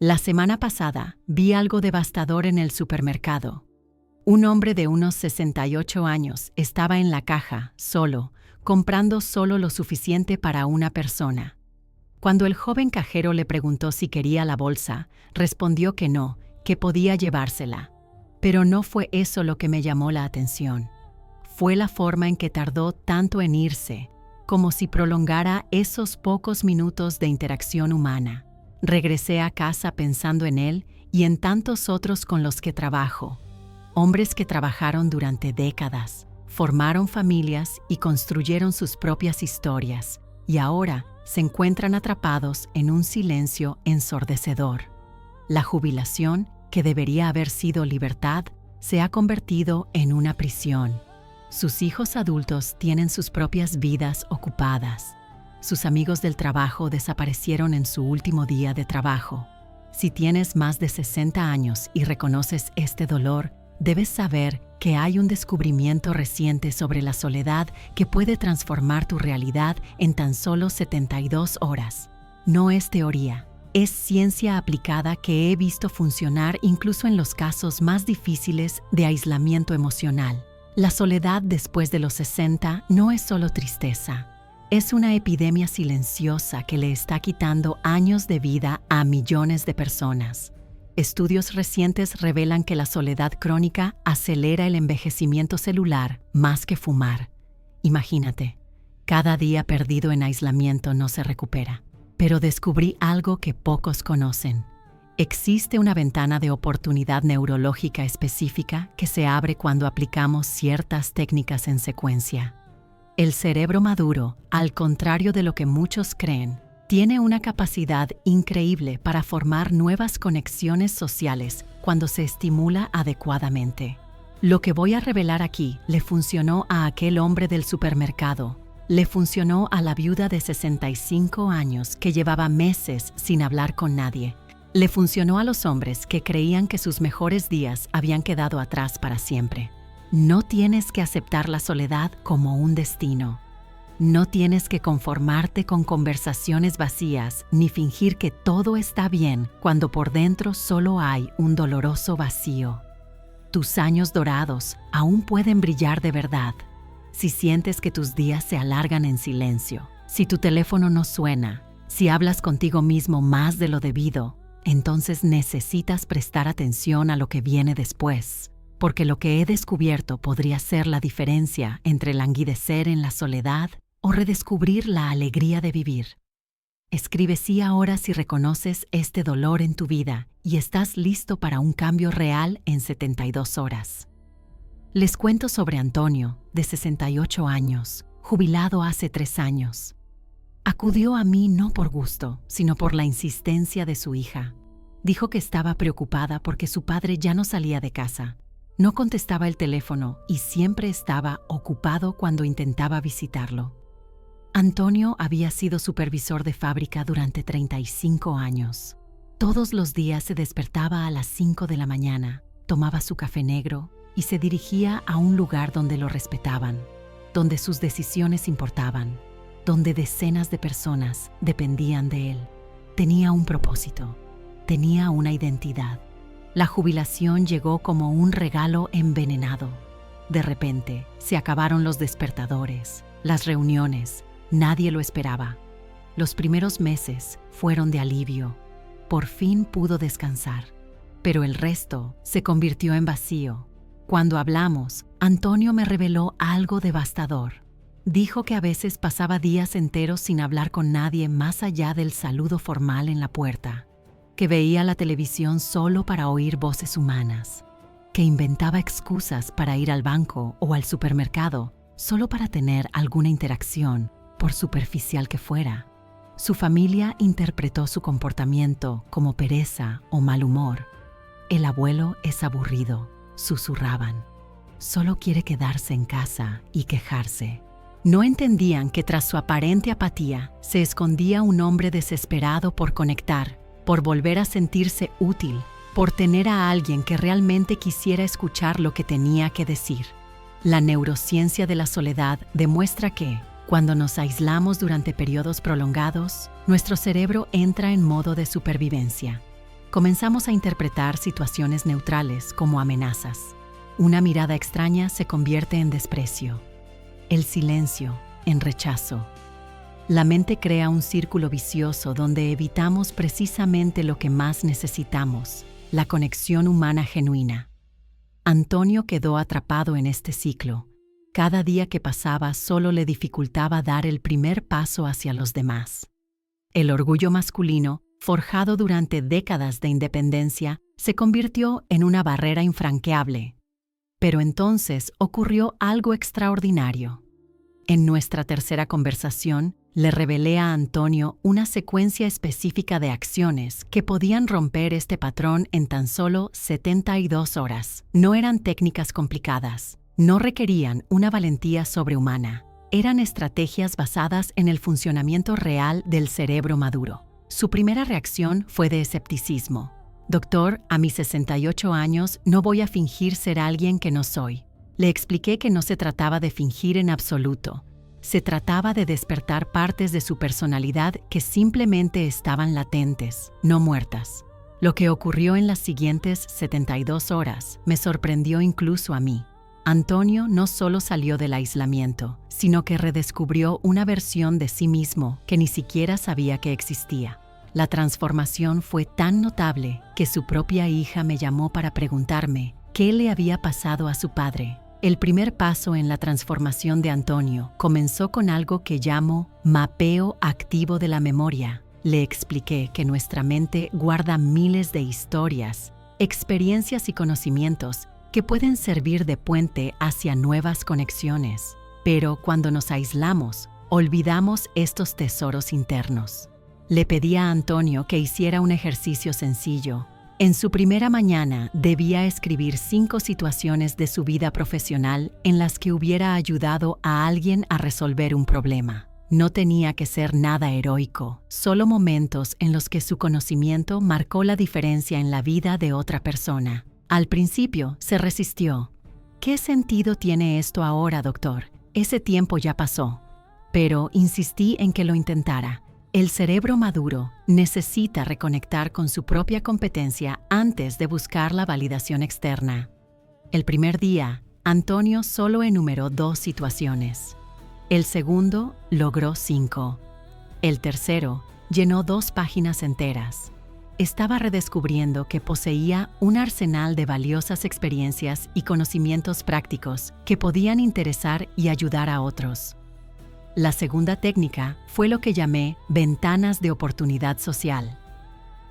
La semana pasada vi algo devastador en el supermercado. Un hombre de unos 68 años estaba en la caja, solo, comprando solo lo suficiente para una persona. Cuando el joven cajero le preguntó si quería la bolsa, respondió que no, que podía llevársela. Pero no fue eso lo que me llamó la atención. Fue la forma en que tardó tanto en irse, como si prolongara esos pocos minutos de interacción humana. Regresé a casa pensando en él y en tantos otros con los que trabajo. Hombres que trabajaron durante décadas, formaron familias y construyeron sus propias historias, y ahora se encuentran atrapados en un silencio ensordecedor. La jubilación, que debería haber sido libertad, se ha convertido en una prisión. Sus hijos adultos tienen sus propias vidas ocupadas. Sus amigos del trabajo desaparecieron en su último día de trabajo. Si tienes más de 60 años y reconoces este dolor, debes saber que hay un descubrimiento reciente sobre la soledad que puede transformar tu realidad en tan solo 72 horas. No es teoría, es ciencia aplicada que he visto funcionar incluso en los casos más difíciles de aislamiento emocional. La soledad después de los 60 no es solo tristeza. Es una epidemia silenciosa que le está quitando años de vida a millones de personas. Estudios recientes revelan que la soledad crónica acelera el envejecimiento celular más que fumar. Imagínate, cada día perdido en aislamiento no se recupera. Pero descubrí algo que pocos conocen. Existe una ventana de oportunidad neurológica específica que se abre cuando aplicamos ciertas técnicas en secuencia. El cerebro maduro, al contrario de lo que muchos creen, tiene una capacidad increíble para formar nuevas conexiones sociales cuando se estimula adecuadamente. Lo que voy a revelar aquí le funcionó a aquel hombre del supermercado, le funcionó a la viuda de 65 años que llevaba meses sin hablar con nadie, le funcionó a los hombres que creían que sus mejores días habían quedado atrás para siempre. No tienes que aceptar la soledad como un destino. No tienes que conformarte con conversaciones vacías ni fingir que todo está bien cuando por dentro solo hay un doloroso vacío. Tus años dorados aún pueden brillar de verdad. Si sientes que tus días se alargan en silencio, si tu teléfono no suena, si hablas contigo mismo más de lo debido, entonces necesitas prestar atención a lo que viene después. Porque lo que he descubierto podría ser la diferencia entre languidecer en la soledad o redescubrir la alegría de vivir. Escribe sí ahora si reconoces este dolor en tu vida y estás listo para un cambio real en 72 horas. Les cuento sobre Antonio, de 68 años, jubilado hace 3 años. Acudió a mí no por gusto, sino por la insistencia de su hija. Dijo que estaba preocupada porque su padre ya no salía de casa. No contestaba el teléfono y siempre estaba ocupado cuando intentaba visitarlo. Antonio había sido supervisor de fábrica durante 35 años. Todos los días se despertaba a las 5 de la mañana, tomaba su café negro y se dirigía a un lugar donde lo respetaban, donde sus decisiones importaban, donde decenas de personas dependían de él. Tenía un propósito, tenía una identidad. La jubilación llegó como un regalo envenenado. De repente, se acabaron los despertadores, las reuniones. Nadie lo esperaba. Los primeros meses fueron de alivio. Por fin pudo descansar. Pero el resto se convirtió en vacío. Cuando hablamos, Antonio me reveló algo devastador. Dijo que a veces pasaba días enteros sin hablar con nadie más allá del saludo formal en la puerta. Que veía la televisión solo para oír voces humanas, que inventaba excusas para ir al banco o al supermercado solo para tener alguna interacción, por superficial que fuera. Su familia interpretó su comportamiento como pereza o mal humor. El abuelo es aburrido, susurraban. Solo quiere quedarse en casa y quejarse. No entendían que tras su aparente apatía se escondía un hombre desesperado por conectar, por volver a sentirse útil, por tener a alguien que realmente quisiera escuchar lo que tenía que decir. La neurociencia de la soledad demuestra que, cuando nos aislamos durante periodos prolongados, nuestro cerebro entra en modo de supervivencia. Comenzamos a interpretar situaciones neutrales como amenazas. Una mirada extraña se convierte en desprecio. El silencio en rechazo. La mente crea un círculo vicioso donde evitamos precisamente lo que más necesitamos, la conexión humana genuina. Antonio quedó atrapado en este ciclo. Cada día que pasaba solo le dificultaba dar el primer paso hacia los demás. El orgullo masculino, forjado durante décadas de independencia, se convirtió en una barrera infranqueable. Pero entonces ocurrió algo extraordinario. En nuestra tercera conversación, le revelé a Antonio una secuencia específica de acciones que podían romper este patrón en tan solo 72 horas. No eran técnicas complicadas, no requerían una valentía sobrehumana. Eran estrategias basadas en el funcionamiento real del cerebro maduro. Su primera reacción fue de escepticismo. Doctor, a mis 68 años no voy a fingir ser alguien que no soy. Le expliqué que no se trataba de fingir en absoluto. Se trataba de despertar partes de su personalidad que simplemente estaban latentes, no muertas. Lo que ocurrió en las siguientes 72 horas me sorprendió incluso a mí. Antonio no solo salió del aislamiento, sino que redescubrió una versión de sí mismo que ni siquiera sabía que existía. La transformación fue tan notable que su propia hija me llamó para preguntarme qué le había pasado a su padre. El primer paso en la transformación de Antonio comenzó con algo que llamo mapeo activo de la memoria. Le expliqué que nuestra mente guarda miles de historias, experiencias y conocimientos que pueden servir de puente hacia nuevas conexiones. Pero cuando nos aislamos, olvidamos estos tesoros internos. Le pedí a Antonio que hiciera un ejercicio sencillo. En su primera mañana debía escribir 5 situaciones de su vida profesional en las que hubiera ayudado a alguien a resolver un problema. No tenía que ser nada heroico, solo momentos en los que su conocimiento marcó la diferencia en la vida de otra persona. Al principio se resistió. ¿Qué sentido tiene esto ahora, doctor? Ese tiempo ya pasó. Pero insistí en que lo intentara. El cerebro maduro necesita reconectar con su propia competencia antes de buscar la validación externa. El primer día, Antonio solo enumeró 2 situaciones. El segundo logró 5. El tercero llenó 2 páginas enteras. Estaba redescubriendo que poseía un arsenal de valiosas experiencias y conocimientos prácticos que podían interesar y ayudar a otros. La segunda técnica fue lo que llamé ventanas de oportunidad social.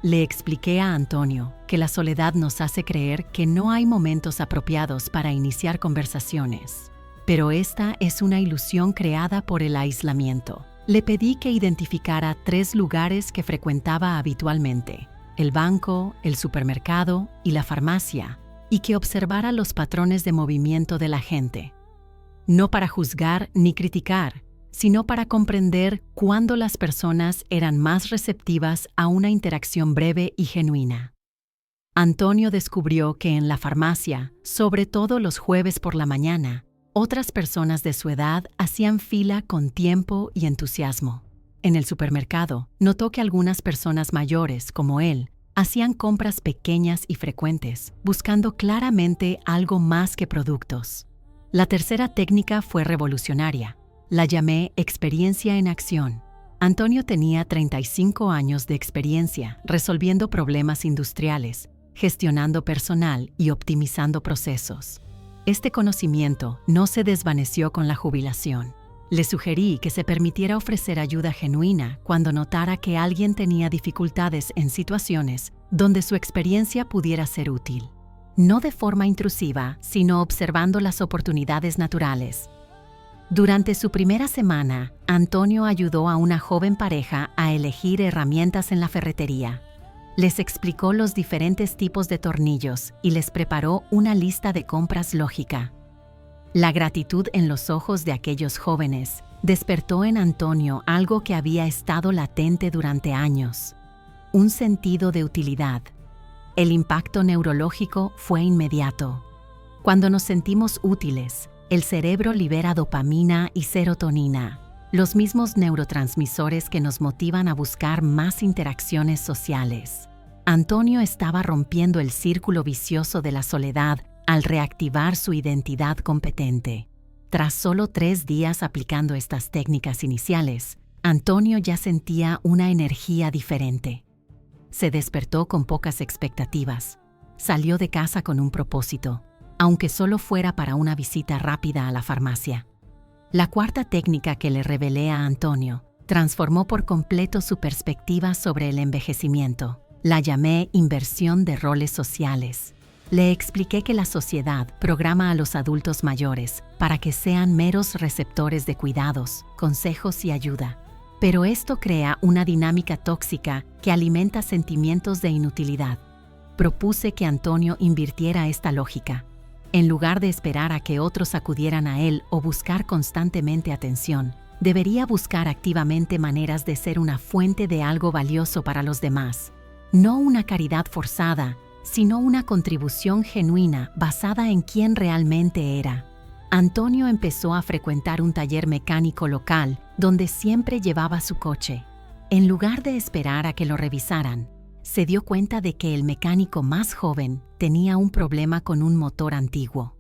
Le expliqué a Antonio que la soledad nos hace creer que no hay momentos apropiados para iniciar conversaciones, pero esta es una ilusión creada por el aislamiento. Le pedí que identificara 3 lugares que frecuentaba habitualmente: el banco, el supermercado y la farmacia, y que observara los patrones de movimiento de la gente. No para juzgar ni criticar, sino para comprender cuándo las personas eran más receptivas a una interacción breve y genuina. Antonio descubrió que en la farmacia, sobre todo los jueves por la mañana, otras personas de su edad hacían fila con tiempo y entusiasmo. En el supermercado, notó que algunas personas mayores, como él, hacían compras pequeñas y frecuentes, buscando claramente algo más que productos. La tercera técnica fue revolucionaria. La llamé experiencia en acción. Antonio tenía 35 años de experiencia resolviendo problemas industriales, gestionando personal y optimizando procesos. Este conocimiento no se desvaneció con la jubilación. Le sugerí que se permitiera ofrecer ayuda genuina cuando notara que alguien tenía dificultades en situaciones donde su experiencia pudiera ser útil. No de forma intrusiva, sino observando las oportunidades naturales. Durante su primera semana, Antonio ayudó a una joven pareja a elegir herramientas en la ferretería. Les explicó los diferentes tipos de tornillos y les preparó una lista de compras lógica. La gratitud en los ojos de aquellos jóvenes despertó en Antonio algo que había estado latente durante años: un sentido de utilidad. El impacto neurológico fue inmediato. Cuando nos sentimos útiles, el cerebro libera dopamina y serotonina, los mismos neurotransmisores que nos motivan a buscar más interacciones sociales. Antonio estaba rompiendo el círculo vicioso de la soledad al reactivar su identidad competente. Tras solo 3 días aplicando estas técnicas iniciales, Antonio ya sentía una energía diferente. Se despertó con pocas expectativas. Salió de casa con un propósito, aunque solo fuera para una visita rápida a la farmacia. La cuarta técnica que le revelé a Antonio transformó por completo su perspectiva sobre el envejecimiento. La llamé inversión de roles sociales. Le expliqué que la sociedad programa a los adultos mayores para que sean meros receptores de cuidados, consejos y ayuda. Pero esto crea una dinámica tóxica que alimenta sentimientos de inutilidad. Propuse que Antonio invirtiera esta lógica. En lugar de esperar a que otros acudieran a él o buscar constantemente atención, debería buscar activamente maneras de ser una fuente de algo valioso para los demás. No una caridad forzada, sino una contribución genuina basada en quién realmente era. Antonio empezó a frecuentar un taller mecánico local donde siempre llevaba su coche. En lugar de esperar a que lo revisaran, se dio cuenta de que el mecánico más joven tenía un problema con un motor antiguo.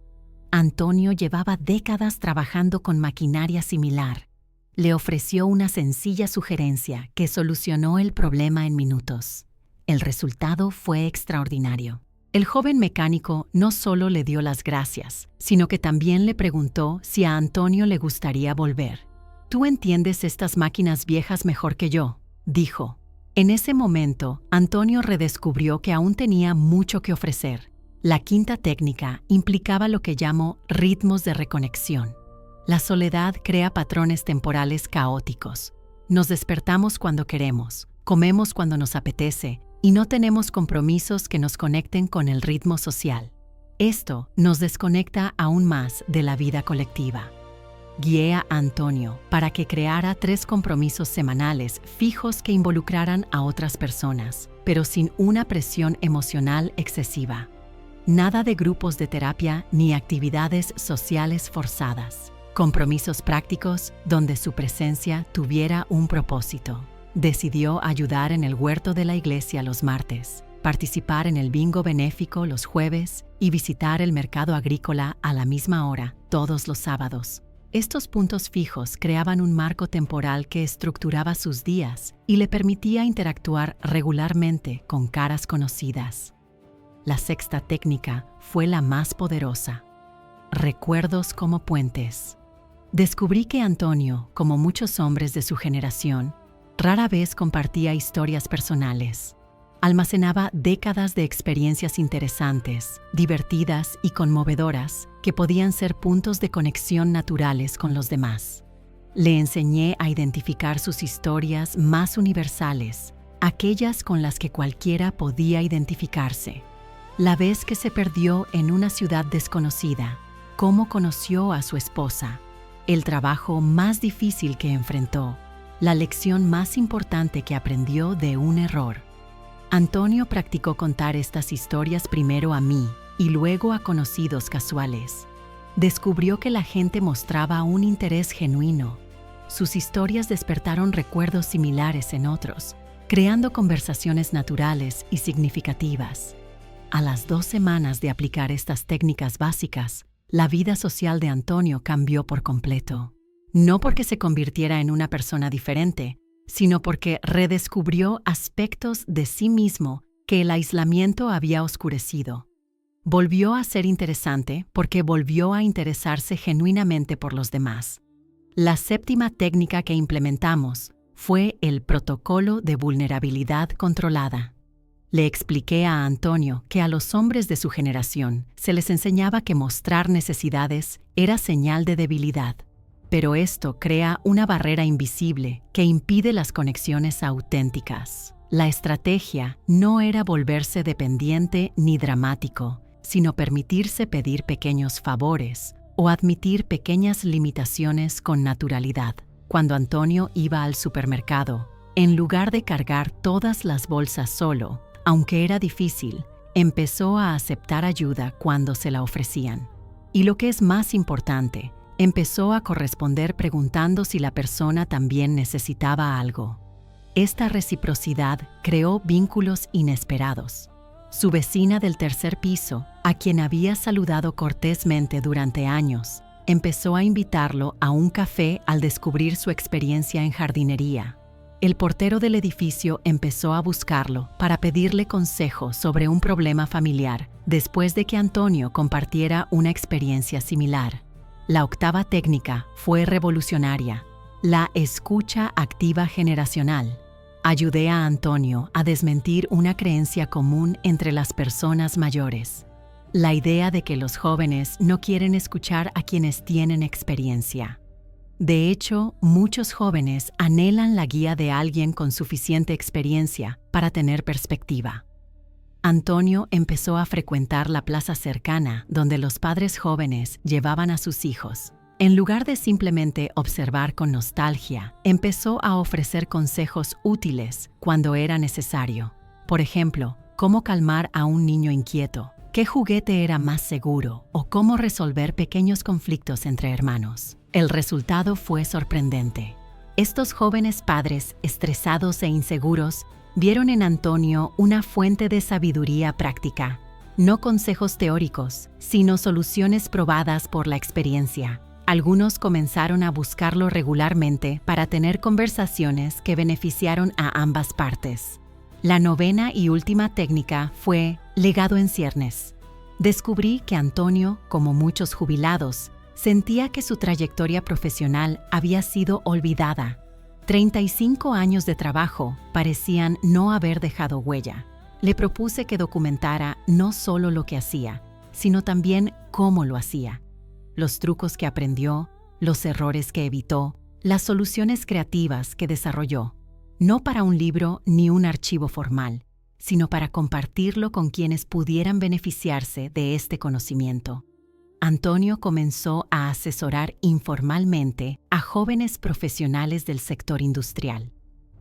Antonio llevaba décadas trabajando con maquinaria similar. Le ofreció una sencilla sugerencia que solucionó el problema en minutos. El resultado fue extraordinario. El joven mecánico no solo le dio las gracias, sino que también le preguntó si a Antonio le gustaría volver. «Tú entiendes estas máquinas viejas mejor que yo», dijo. En ese momento, Antonio redescubrió que aún tenía mucho que ofrecer. La quinta técnica implicaba lo que llamo ritmos de reconexión. La soledad crea patrones temporales caóticos. Nos despertamos cuando queremos, comemos cuando nos apetece, y no tenemos compromisos que nos conecten con el ritmo social. Esto nos desconecta aún más de la vida colectiva. Guié a Antonio para que creara 3 compromisos semanales fijos que involucraran a otras personas, pero sin una presión emocional excesiva. Nada de grupos de terapia ni actividades sociales forzadas. Compromisos prácticos donde su presencia tuviera un propósito. Decidió ayudar en el huerto de la iglesia los martes, participar en el bingo benéfico los jueves y visitar el mercado agrícola a la misma hora todos los sábados. Estos puntos fijos creaban un marco temporal que estructuraba sus días y le permitía interactuar regularmente con caras conocidas. La sexta técnica fue la más poderosa. Recuerdos como puentes. Descubrí que Antonio, como muchos hombres de su generación, rara vez compartía historias personales. Almacenaba décadas de experiencias interesantes, divertidas y conmovedoras que podían ser puntos de conexión naturales con los demás. Le enseñé a identificar sus historias más universales, aquellas con las que cualquiera podía identificarse. La vez que se perdió en una ciudad desconocida, cómo conoció a su esposa, el trabajo más difícil que enfrentó, la lección más importante que aprendió de un error. Antonio practicó contar estas historias primero a mí y luego a conocidos casuales. Descubrió que la gente mostraba un interés genuino. Sus historias despertaron recuerdos similares en otros, creando conversaciones naturales y significativas. A las 2 semanas de aplicar estas técnicas básicas, la vida social de Antonio cambió por completo. No porque se convirtiera en una persona diferente, sino porque redescubrió aspectos de sí mismo que el aislamiento había oscurecido. Volvió a ser interesante porque volvió a interesarse genuinamente por los demás. La séptima técnica que implementamos fue el protocolo de vulnerabilidad controlada. Le expliqué a Antonio que a los hombres de su generación se les enseñaba que mostrar necesidades era señal de debilidad. Pero esto crea una barrera invisible que impide las conexiones auténticas. La estrategia no era volverse dependiente ni dramático, sino permitirse pedir pequeños favores o admitir pequeñas limitaciones con naturalidad. Cuando Antonio iba al supermercado, en lugar de cargar todas las bolsas solo, aunque era difícil, empezó a aceptar ayuda cuando se la ofrecían. Y lo que es más importante, empezó a corresponder preguntando si la persona también necesitaba algo. Esta reciprocidad creó vínculos inesperados. Su vecina del tercer piso, a quien había saludado cortésmente durante años, empezó a invitarlo a un café al descubrir su experiencia en jardinería. El portero del edificio empezó a buscarlo para pedirle consejo sobre un problema familiar después de que Antonio compartiera una experiencia similar. La octava técnica fue revolucionaria: la escucha activa generacional. Ayudé a Antonio a desmentir una creencia común entre las personas mayores: la idea de que los jóvenes no quieren escuchar a quienes tienen experiencia. De hecho, muchos jóvenes anhelan la guía de alguien con suficiente experiencia para tener perspectiva. Antonio empezó a frecuentar la plaza cercana donde los padres jóvenes llevaban a sus hijos. En lugar de simplemente observar con nostalgia, empezó a ofrecer consejos útiles cuando era necesario. Por ejemplo, cómo calmar a un niño inquieto, qué juguete era más seguro o cómo resolver pequeños conflictos entre hermanos. El resultado fue sorprendente. Estos jóvenes padres, estresados e inseguros, vieron en Antonio una fuente de sabiduría práctica, no consejos teóricos, sino soluciones probadas por la experiencia. Algunos comenzaron a buscarlo regularmente para tener conversaciones que beneficiaron a ambas partes. La novena y última técnica fue legado en ciernes. Descubrí que Antonio, como muchos jubilados, sentía que su trayectoria profesional había sido olvidada. 35 años de trabajo parecían no haber dejado huella. Le propuse que documentara no solo lo que hacía, sino también cómo lo hacía. Los trucos que aprendió, los errores que evitó, las soluciones creativas que desarrolló. No para un libro ni un archivo formal, sino para compartirlo con quienes pudieran beneficiarse de este conocimiento. Antonio comenzó a asesorar informalmente a jóvenes profesionales del sector industrial.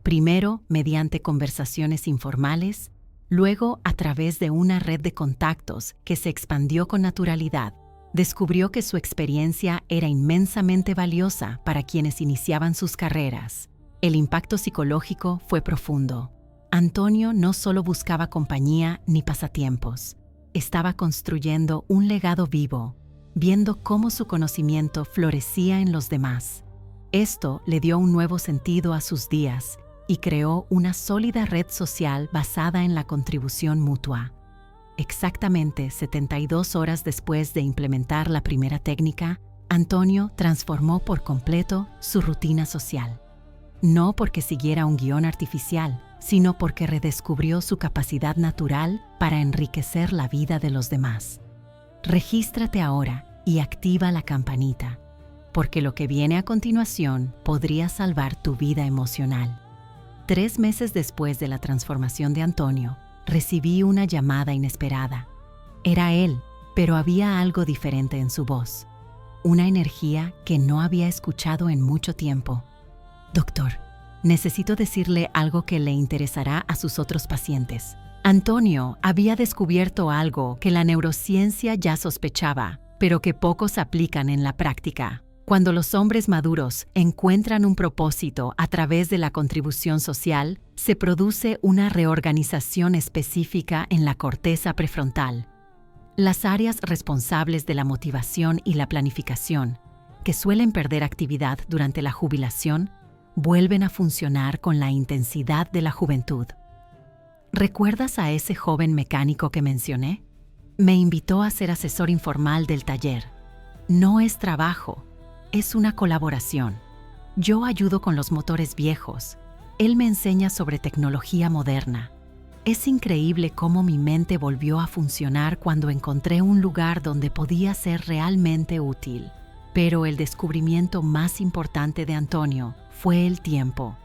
Primero mediante conversaciones informales, luego a través de una red de contactos que se expandió con naturalidad. Descubrió que su experiencia era inmensamente valiosa para quienes iniciaban sus carreras. El impacto psicológico fue profundo. Antonio no solo buscaba compañía ni pasatiempos, estaba construyendo un legado vivo, viendo cómo su conocimiento florecía en los demás. Esto le dio un nuevo sentido a sus días y creó una sólida red social basada en la contribución mutua. Exactamente 72 horas después de implementar la primera técnica, Antonio transformó por completo su rutina social. No porque siguiera un guión artificial, sino porque redescubrió su capacidad natural para enriquecer la vida de los demás. Regístrate ahora y activa la campanita, porque lo que viene a continuación podría salvar tu vida emocional. 3 meses después de la transformación de Antonio, recibí una llamada inesperada. Era él, pero había algo diferente en su voz. Una energía que no había escuchado en mucho tiempo. Doctor, necesito decirle algo que le interesará a sus otros pacientes. Antonio había descubierto algo que la neurociencia ya sospechaba, pero que pocos aplican en la práctica. Cuando los hombres maduros encuentran un propósito a través de la contribución social, se produce una reorganización específica en la corteza prefrontal. Las áreas responsables de la motivación y la planificación, que suelen perder actividad durante la jubilación, vuelven a funcionar con la intensidad de la juventud. ¿Recuerdas a ese joven mecánico que mencioné? Me invitó a ser asesor informal del taller. No es trabajo, es una colaboración. Yo ayudo con los motores viejos. Él me enseña sobre tecnología moderna. Es increíble cómo mi mente volvió a funcionar cuando encontré un lugar donde podía ser realmente útil. Pero el descubrimiento más importante de Antonio fue el tiempo.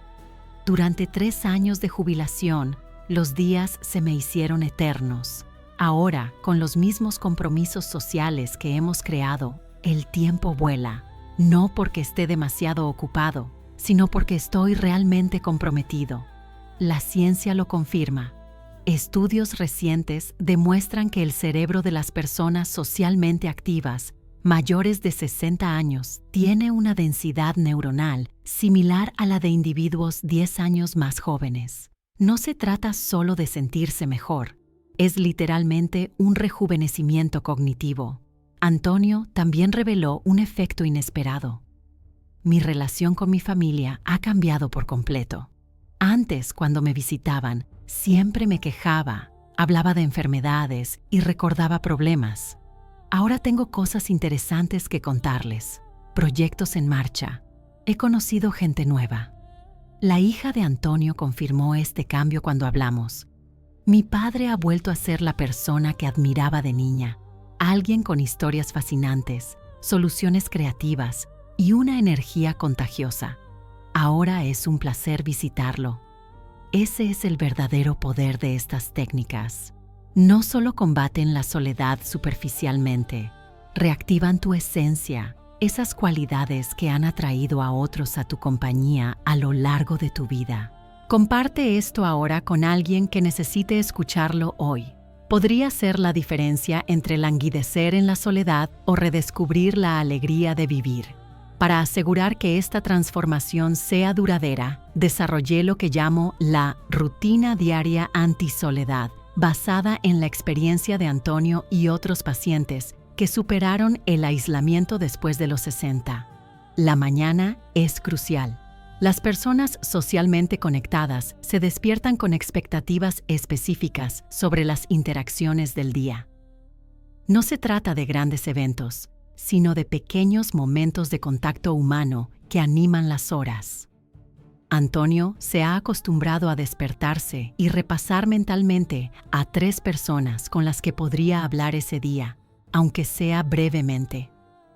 Durante 3 años de jubilación, los días se me hicieron eternos. Ahora, con los mismos compromisos sociales que hemos creado, el tiempo vuela. No porque esté demasiado ocupado, sino porque estoy realmente comprometido. La ciencia lo confirma. Estudios recientes demuestran que el cerebro de las personas socialmente activas, mayores de 60 años, tiene una densidad neuronal similar a la de individuos 10 años más jóvenes. No se trata solo de sentirse mejor, es literalmente un rejuvenecimiento cognitivo. Antonio también reveló un efecto inesperado. Mi relación con mi familia ha cambiado por completo. Antes, cuando me visitaban, siempre me quejaba, hablaba de enfermedades y recordaba problemas. Ahora tengo cosas interesantes que contarles, proyectos en marcha. He conocido gente nueva. La hija de Antonio confirmó este cambio cuando hablamos. Mi padre ha vuelto a ser la persona que admiraba de niña, alguien con historias fascinantes, soluciones creativas y una energía contagiosa. Ahora es un placer visitarlo. Ese es el verdadero poder de estas técnicas. No solo combaten la soledad superficialmente, reactivan tu esencia, esas cualidades que han atraído a otros a tu compañía a lo largo de tu vida. Comparte esto ahora con alguien que necesite escucharlo hoy. Podría ser la diferencia entre languidecer en la soledad o redescubrir la alegría de vivir. Para asegurar que esta transformación sea duradera, desarrollé lo que llamo la rutina diaria antisoledad, basada en la experiencia de Antonio y otros pacientes que superaron el aislamiento después de los 60. La mañana es crucial. Las personas socialmente conectadas se despiertan con expectativas específicas sobre las interacciones del día. No se trata de grandes eventos, sino de pequeños momentos de contacto humano que animan las horas. Antonio se ha acostumbrado a despertarse y repasar mentalmente a 3 personas con las que podría hablar ese día, aunque sea brevemente.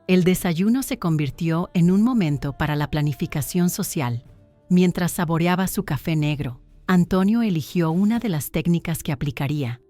El desayuno se convirtió en un momento para la planificación social. Mientras saboreaba su café negro, Antonio eligió una de las técnicas que aplicaría.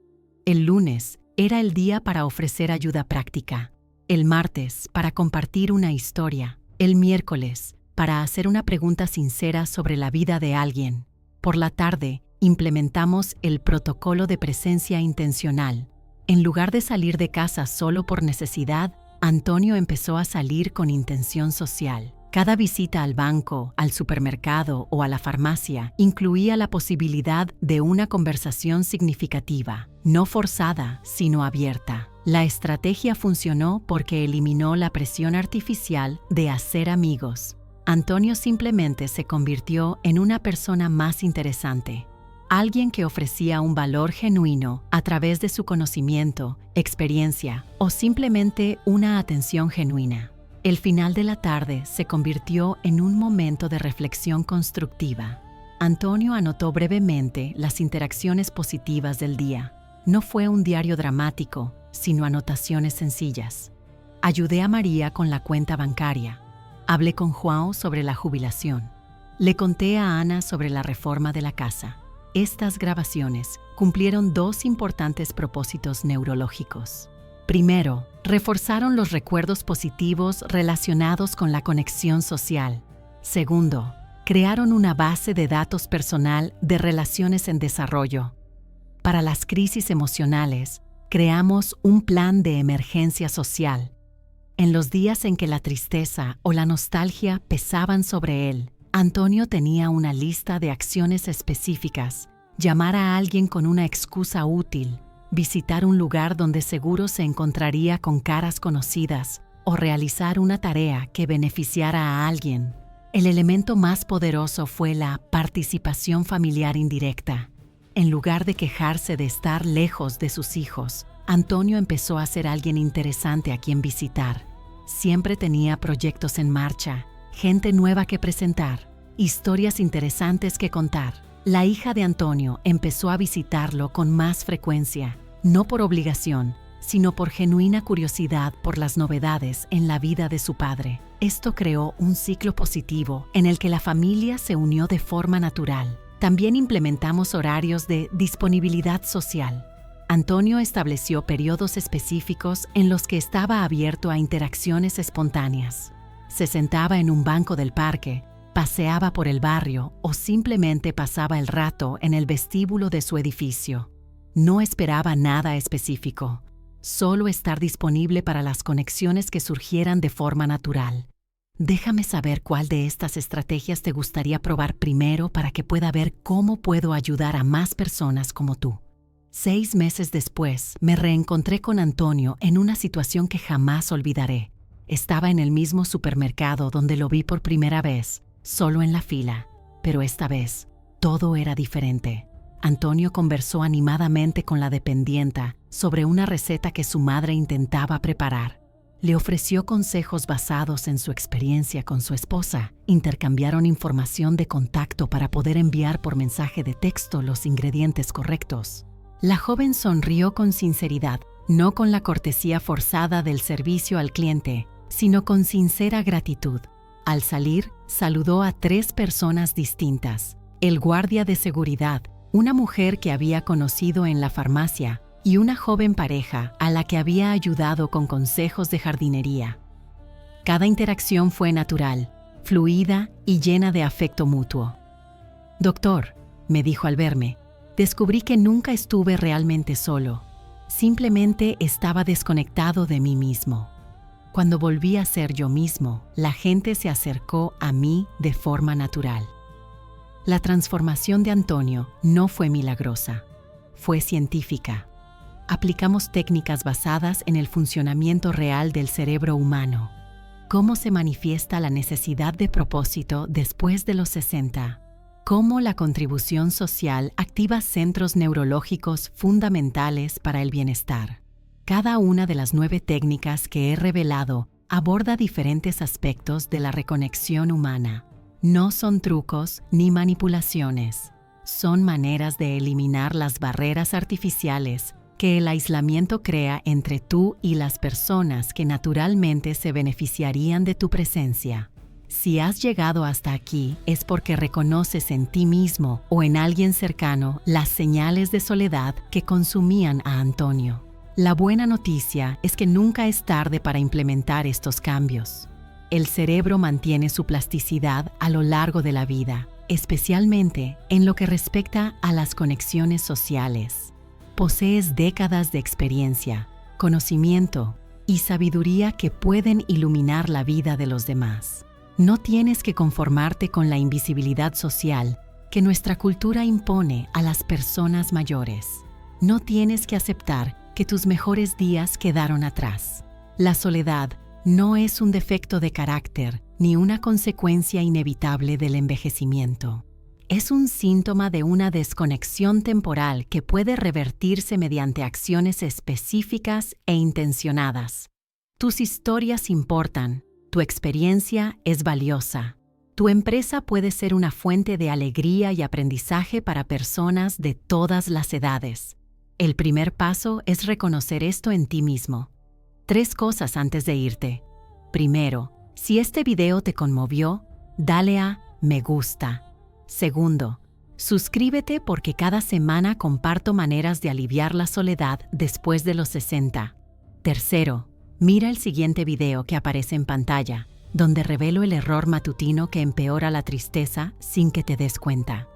El lunes era el día para ofrecer ayuda práctica. El martes para compartir una historia. El miércoles para hacer una pregunta sincera sobre la vida de alguien. Por la tarde implementamos el protocolo de presencia intencional. En lugar de salir de casa solo por necesidad, Antonio empezó a salir con intención social. Cada visita al banco, al supermercado o a la farmacia incluía la posibilidad de una conversación significativa, no forzada, sino abierta. La estrategia funcionó porque eliminó la presión artificial de hacer amigos. Antonio simplemente se convirtió en una persona más interesante. Alguien que ofrecía un valor genuino a través de su conocimiento, experiencia o simplemente una atención genuina. El final de la tarde se convirtió en un momento de reflexión constructiva. Antonio anotó brevemente las interacciones positivas del día. No fue un diario dramático, sino anotaciones sencillas. Ayudé a María con la cuenta bancaria. Hablé con João sobre la jubilación. Le conté a Ana sobre la reforma de la casa. Estas grabaciones cumplieron 2 importantes propósitos neurológicos. Primero, reforzaron los recuerdos positivos relacionados con la conexión social. Segundo, crearon una base de datos personal de relaciones en desarrollo. Para las crisis emocionales, creamos un plan de emergencia social. En los días en que la tristeza o la nostalgia pesaban sobre él, Antonio tenía una lista de acciones específicas: llamar a alguien con una excusa útil, visitar un lugar donde seguro se encontraría con caras conocidas o realizar una tarea que beneficiara a alguien. El elemento más poderoso fue la participación familiar indirecta. En lugar de quejarse de estar lejos de sus hijos, Antonio empezó a ser alguien interesante a quien visitar. Siempre tenía proyectos en marcha, gente nueva que presentar, historias interesantes que contar. La hija de Antonio empezó a visitarlo con más frecuencia, no por obligación, sino por genuina curiosidad por las novedades en la vida de su padre. Esto creó un ciclo positivo en el que la familia se unió de forma natural. También implementamos horarios de disponibilidad social. Antonio estableció periodos específicos en los que estaba abierto a interacciones espontáneas. Se sentaba en un banco del parque, paseaba por el barrio o simplemente pasaba el rato en el vestíbulo de su edificio. No esperaba nada específico, solo estar disponible para las conexiones que surgieran de forma natural. Déjame saber cuál de estas estrategias te gustaría probar primero para que pueda ver cómo puedo ayudar a más personas como tú. 6 meses después, me reencontré con Antonio en una situación que jamás olvidaré. Estaba en el mismo supermercado donde lo vi por primera vez, solo en la fila, pero esta vez todo era diferente. Antonio conversó animadamente con la dependienta sobre una receta que su madre intentaba preparar. Le ofreció consejos basados en su experiencia con su esposa. Intercambiaron información de contacto para poder enviar por mensaje de texto los ingredientes correctos. La joven sonrió con sinceridad, no con la cortesía forzada del servicio al cliente, sino con sincera gratitud. Al salir, saludó a 3 personas distintas: el guardia de seguridad, una mujer que había conocido en la farmacia y una joven pareja a la que había ayudado con consejos de jardinería. Cada interacción fue natural, fluida y llena de afecto mutuo. «Doctor», me dijo al verme, «descubrí que nunca estuve realmente solo. Simplemente estaba desconectado de mí mismo». Cuando volví a ser yo mismo, la gente se acercó a mí de forma natural. La transformación de Antonio no fue milagrosa, fue científica. Aplicamos técnicas basadas en el funcionamiento real del cerebro humano. Cómo se manifiesta la necesidad de propósito después de los 60. Cómo la contribución social activa centros neurológicos fundamentales para el bienestar. Cada una de las 9 técnicas que he revelado aborda diferentes aspectos de la reconexión humana. No son trucos ni manipulaciones. Son maneras de eliminar las barreras artificiales que el aislamiento crea entre tú y las personas que naturalmente se beneficiarían de tu presencia. Si has llegado hasta aquí, es porque reconoces en ti mismo o en alguien cercano las señales de soledad que consumían a Antonio. La buena noticia es que nunca es tarde para implementar estos cambios. El cerebro mantiene su plasticidad a lo largo de la vida, especialmente en lo que respecta a las conexiones sociales. Posees décadas de experiencia, conocimiento y sabiduría que pueden iluminar la vida de los demás. No tienes que conformarte con la invisibilidad social que nuestra cultura impone a las personas mayores. No tienes que aceptar que tus mejores días quedaron atrás. La soledad no es un defecto de carácter ni una consecuencia inevitable del envejecimiento. Es un síntoma de una desconexión temporal que puede revertirse mediante acciones específicas e intencionadas. Tus historias importan, tu experiencia es valiosa. Tu empresa puede ser una fuente de alegría y aprendizaje para personas de todas las edades. El primer paso es reconocer esto en ti mismo. 3 cosas antes de irte. Primero, si este video te conmovió, dale a me gusta. Segundo, suscríbete porque cada semana comparto maneras de aliviar la soledad después de los 60. Tercero, mira el siguiente video que aparece en pantalla, donde revelo el error matutino que empeora la tristeza sin que te des cuenta.